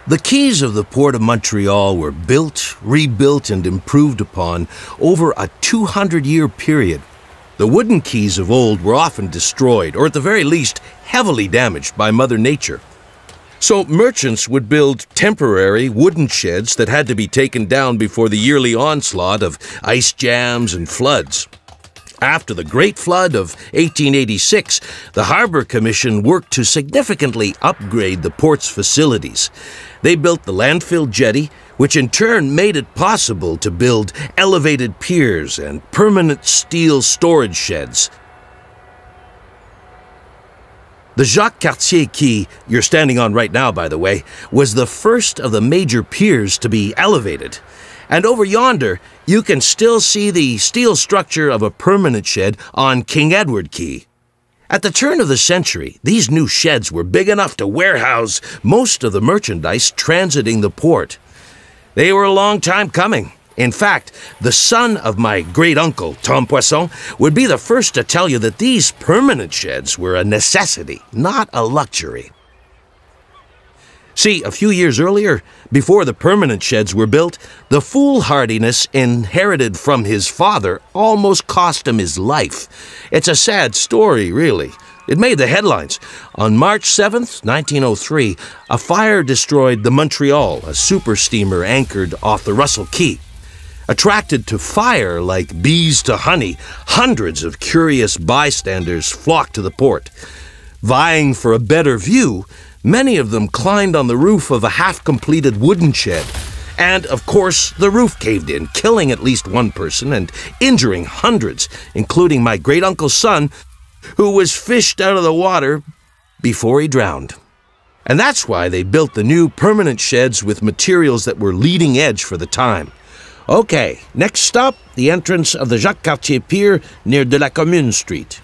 The quays of the Port of Montreal were built, rebuilt, and improved upon over a 200-year period. The wooden quays of old were often destroyed, or at the very least, heavily damaged by Mother Nature. So merchants would build temporary wooden sheds that had to be taken down before the yearly onslaught of ice jams and floods. After the Great Flood of 1886, the Harbour Commission worked to significantly upgrade the port's facilities. They built the landfill jetty, which in turn made it possible to build elevated piers and permanent steel storage sheds. The Jacques Cartier Quay, you're standing on right now, by the way, was the first of the major piers to be elevated. And over yonder, you can still see the steel structure of a permanent shed on King Edward Quay. At the turn of the century, these new sheds were big enough to warehouse most of the merchandise transiting the port. They were a long time coming. In fact, the son of my great-uncle, Tom Poisson, would be the first to tell you that these permanent sheds were a necessity, not a luxury. See, a few years earlier, before the permanent sheds were built, the foolhardiness inherited from his father almost cost him his life. It's a sad story, really. It made the headlines. On March 7th, 1903, a fire destroyed the Montreal, a super steamer anchored off the Russell Quay. Attracted to fire like bees to honey, hundreds of curious bystanders flocked to the port. Vying for a better view, many of them climbed on the roof of a half-completed wooden shed. And, of course, the roof caved in, killing at least one person and injuring hundreds, including my great-uncle's son, who was fished out of the water before he drowned. And that's why they built the new permanent sheds with materials that were leading edge for the time. Okay, next stop, the entrance of the Jacques Cartier Pier near De la Commune Street.